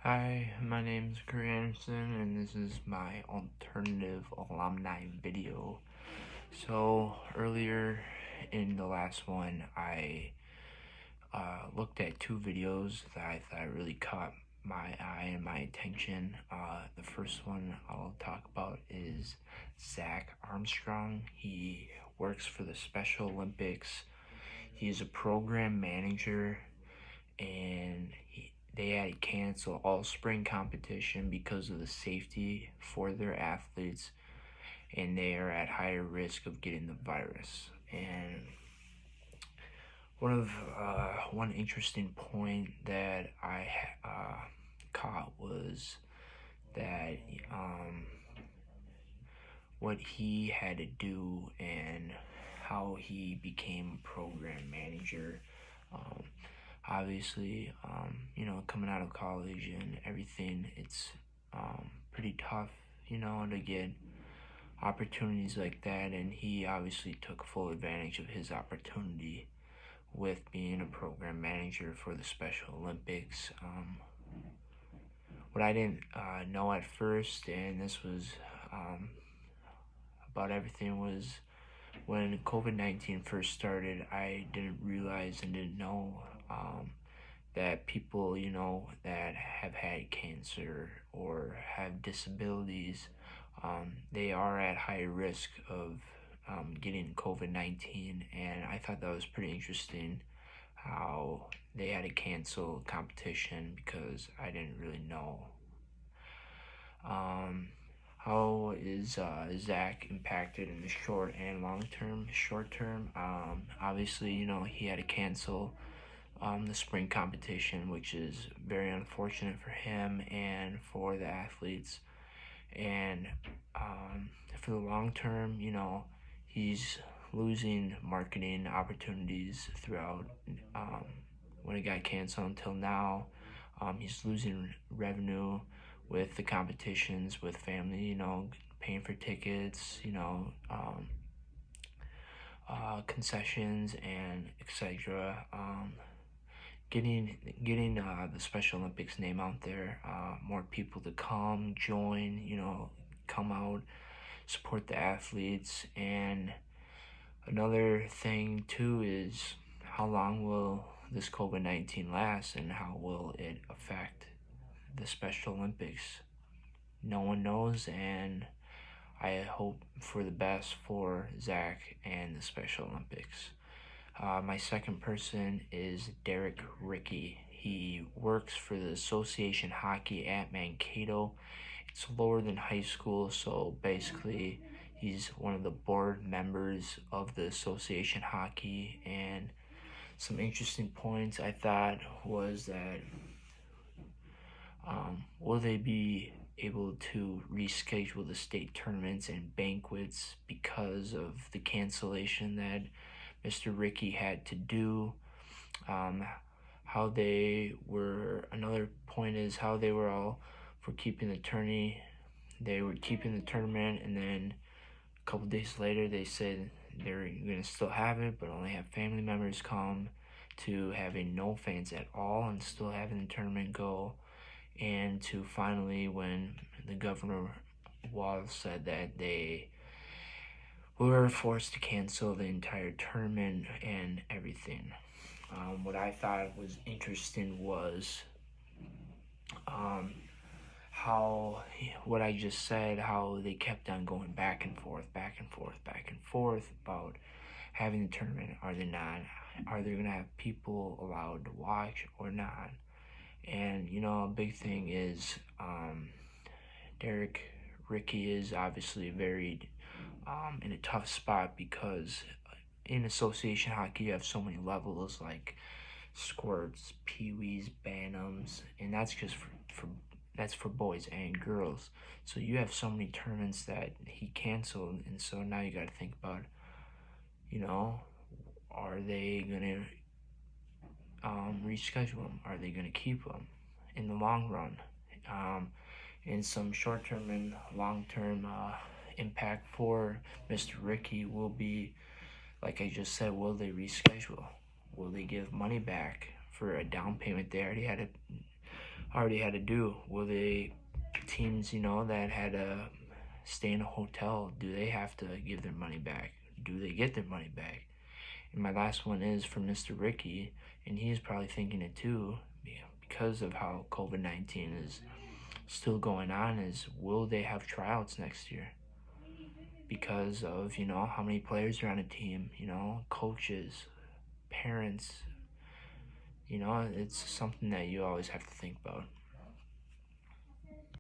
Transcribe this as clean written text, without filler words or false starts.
Hi, my name is Corey Anderson, and this is my alternative alumni video. So, earlier in the last one, I looked at two videos that I thought really caught my eye and my attention. The first one I'll talk about is Zach Armstrong. He works for the Special Olympics. He is a program manager, and they had to cancel all spring competition because of the safety for their athletes, and they are at higher risk of getting the virus. And one interesting point that I caught was that what he had to do and how he became a program manager. Obviously, coming out of college and everything, it's pretty tough, to get opportunities like that. And he obviously took full advantage of his opportunity with being a program manager for the Special Olympics. What I didn't know at first, and this was about everything, was when COVID-19 first started, I didn't realize and didn't know that people, that have had cancer or have disabilities, they are at higher risk of getting COVID-19. And I thought that was pretty interesting how they had to cancel competition because I didn't really know. How is Zach impacted in the short and long term? Short term, obviously, he had to cancel the spring competition, which is very unfortunate for him and for the athletes. And for the long term, he's losing marketing opportunities throughout when it got canceled until now. He's losing revenue with the competitions, with family, paying for tickets, concessions and etc. Getting the Special Olympics name out there, more people to come, join, come out, support the athletes. And another thing too is how long will this COVID-19 last and how will it affect the Special Olympics? No one knows, and I hope for the best for Zach and the Special Olympics. My second person is Derek Rickey. He works for the Association Hockey at Mankato. It's lower than high school, so basically he's one of the board members of the Association Hockey. And some interesting points I thought was that will they be able to reschedule the state tournaments and banquets because of the cancellation that Mr. Rickey had to do? How they were, another point is how they were all for keeping the tourney. They were keeping the tournament, and then a couple days later they said they're going to still have it, but only have family members come, to having no fans at all and still having the tournament go, and to finally when the governor Wall said that they were forced to cancel the entire tournament and everything. What I thought was interesting was how, what I just said, how they kept on going back and forth about having the tournament. Are they not? Are they going to have people allowed to watch or not? And, a big thing is Derek Rickey is obviously very in a tough spot because in association hockey you have so many levels like squirts, peewees, bantams, and that's just for boys and girls. So you have so many tournaments that he canceled, and so now you got to think about, are they gonna reschedule them? Are they gonna keep them in the long run? And some short-term and long-term impact for Mr. Rickey will be, like I just said, will they reschedule? Will they give money back for a down payment they already had to already had to do. Will they teams, that had to stay in a hotel, do they have to give their money back? Do they get their money back? And my last one is for Mr. Ricky, and he's probably thinking it too, because of how COVID-19 is still going on, is will they have tryouts next year? Because of, how many players are on a team, coaches, parents, it's something that you always have to think about.